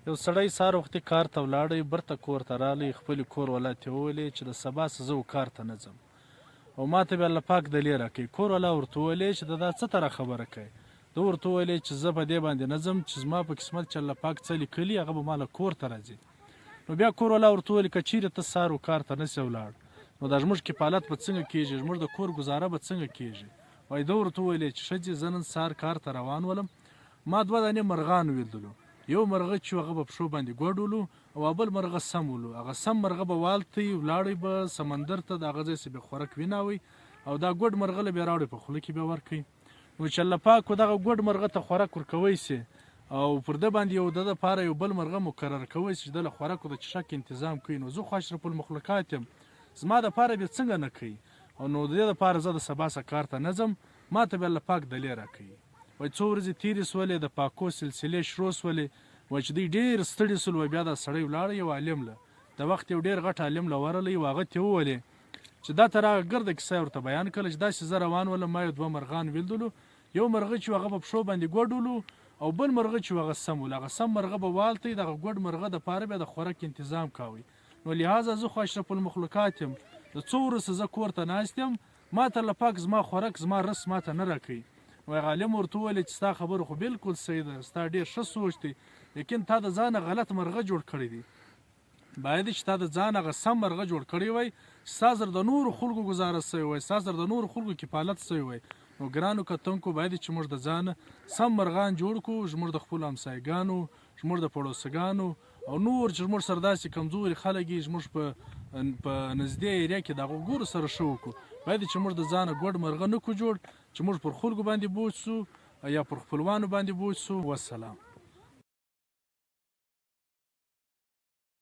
یو سړی سهار وختي کار ته ولاړی، برته کور ته رالی، خپلې کور والا ته وویلې چې د سبا څه زه کار ته نه ځم، او ما ته بیا الله پاک دلیل راکوي. کور والا ورته وویلې چې دا څه ته را خبره کوي؟ ده ورته وویلې چې زه په دې باندې نه ځم چې زما په قسمت چې الله پاک څه لیکلي هغه به ماله کور ته راځي. نو بیا کور والا ورته وویل که چیرې ته سهار کار ته نسې ولاړ نو دا زموږ کفالت به څنګه کېږي، زموږ د کور ګزاره به څنګه کېږي؟ وایي ده ورته وویلې چې ښځې زه نن سهار کار ته روان ولم، ما 2 دانې مرغان ولیدلو، یو مرغه چې هغه به پښو باندې ګوډ ولو او بل مرغه سم ولو. هغه سم مرغه به والتی ولاړی به سمندر ته، د هغه ځای څه به خوراک ویناوی او دا ګوډ مرغه له بیا راوړی په خوله کې به ورکوي. نو چې الله پاک دغه ګوډ مرغه ته خوراک ورکوی سي او پر ده باندې یو د دپاره یو بل مرغه مقرر کوی سي چې د له خوراکو د چښاک انتظام کوي، نو زه خو اشرف المخلوقات یم، زما دپاره بیا څنګه نه کوي؟ او نو د دې دپاره زه د سبا څه کار ته نه ځم، ما ته بیا الله پاک دلیل راکوي. وایي څو ورځې تېرې سولې، د پاکو سلسلې شروع سولې، وایي چې دوی ډېر ستړي سول. وایي بیا دا سړی ولاړی یو عالم له، د وخت یو ډېر غټ عالم له ورغلی او هغه ته وویلې چې دا ته راغه ګرده کیسه ورته بیان کړله چې داسې زه روان ولم، ما یو 2 مرغان ولیدلو، یو مرغه چې هغه په پښو باندې ګوډ ولو او بل مرغه چې هغه سم ولو. هغه سم مرغه به والتی، دغه ګوډ مرغه دپاره بیا د خوراک انتظام کوئ. نو لحاظه زه خو اشرف المخلوقات یم، د څو ورځو زه کور ته ناست یم، ما ته الله پاک زما خوراک زما رس ما ته نه راکوي. وایي عالم ورته وویلې چې ستا خبره خو بلکل صحیح ده، ستا ډېر ښه سوچ دی، لیکن تا د ځانه غلط مرغه جوړ کړی دی. باید چې تا د ځان هغه سم مرغه جوړ کړی وای، ستا زر د نورو خلکو ګزاره سوی وای، ستا زر د نورو خلکو کفالت سوی وای. نو ګرانو کتونکو باید چې موږ د ځانه سم مرغان جوړ کړو، زموږ د خپلو همسایګانو، زموږ د پړوسګانو او نور چې زموږ سره داسې کمزوري خلک یي زموږ په نږدې ایریا کې د هغو ګورو سره ښه وکړو. باید چې موږ د ځانه ګوډ مرغه نه کړو جوړ چې موږ پر خلکو باندې بوج سو یا پر خپلوانو باندې بوج سو. والسلام.